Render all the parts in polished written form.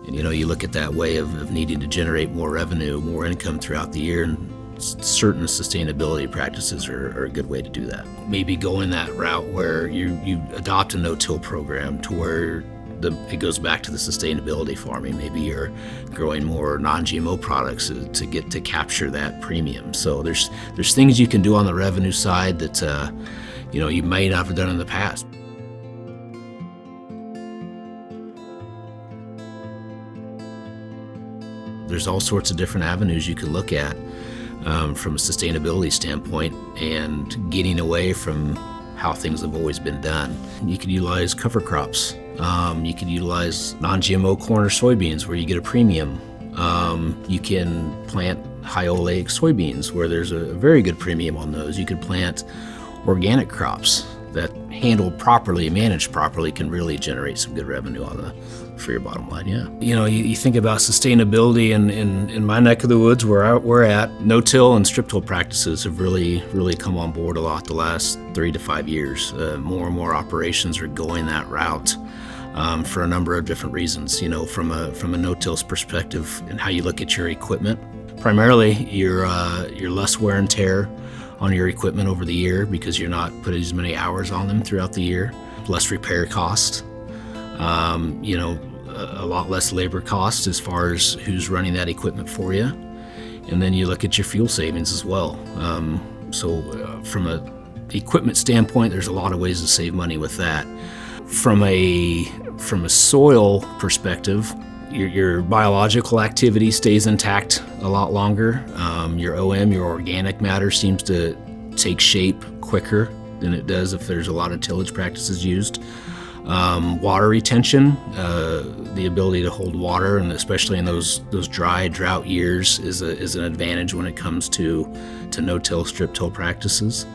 And you look at that way of needing to generate more revenue, more income throughout the year, and certain sustainability practices are a good way to do that. Maybe going that route where you adopt a no-till program to where it goes back to the sustainability farming. Maybe you're growing more non-GMO products to capture that premium. So there's things you can do on the revenue side that you might not have done in the past. There's all sorts of different avenues you can look at from a sustainability standpoint and getting away from how things have always been done. You could utilize cover crops. You could utilize non-GMO corn or soybeans where you get a premium. You can plant high oleic soybeans where there's a very good premium on those. You could plant organic crops that handled properly, managed properly, can really generate some good revenue for your bottom line. Yeah. You think about sustainability in my neck of the woods where we're at, no-till and strip-till practices have really come on board a lot the last 3 to 5 years. More and more operations are going that route for a number of different reasons. From a no-till's perspective and how you look at your equipment. Primarily, you're less wear and tear on your equipment over the year because you're not putting as many hours on them throughout the year. Less repair cost, a lot less labor cost as far as who's running that equipment for you. And then you look at your fuel savings as well. From a equipment standpoint, there's a lot of ways to save money with that. From a soil perspective, your biological activity stays intact a lot longer. Your OM, your organic matter, seems to take shape quicker than it does if there's a lot of tillage practices used. Water retention, the ability to hold water, and especially in those dry drought years, is an advantage when it comes to no-till, strip-till practices.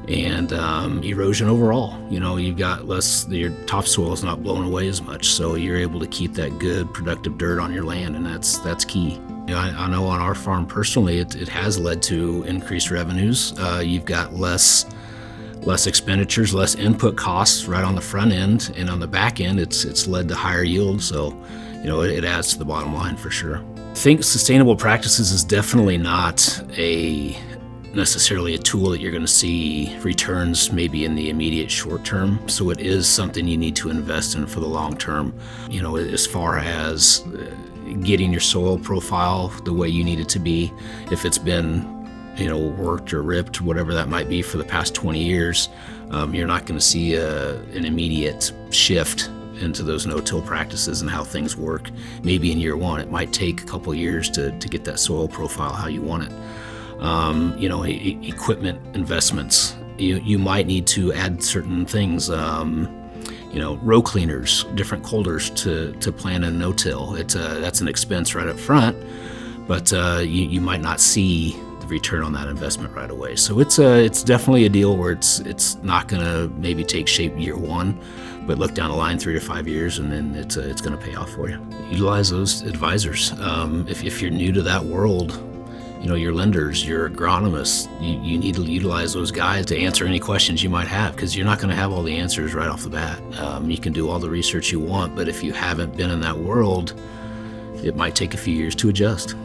And erosion overall, you've got less, your topsoil is not blown away as much, so you're able to keep that good productive dirt on your land, and that's key. I know on our farm personally, it has led to increased revenues. You've got less expenditures, less input costs right on the front end, and on the back end, it's led to higher yield. So, it adds to the bottom line for sure. I think sustainable practices is definitely not necessarily a tool that you're going to see returns maybe in the immediate short term. So it is something you need to invest in for the long term. As far as getting your soil profile the way you need it to be, if it's been worked or ripped, whatever that might be, for the past 20 years, you're not going to see an immediate shift into those no-till practices and how things work. Maybe in year one, it might take a couple years to get that soil profile how you want it. Equipment investments. You might need to add certain things, row cleaners, different colders to plant a no-till. That's an expense right up front, but you might not see the return on that investment right away. So it's definitely a deal where it's not going to maybe take shape year one, but look down the line 3 to 5 years, and then it's going to pay off for you. Utilize those advisors. If you're new to that world, your lenders, your agronomists, you need to utilize those guys to answer any questions you might have, because you're not going to have all the answers right off the bat. You can do all the research you want, but if you haven't been in that world, it might take a few years to adjust.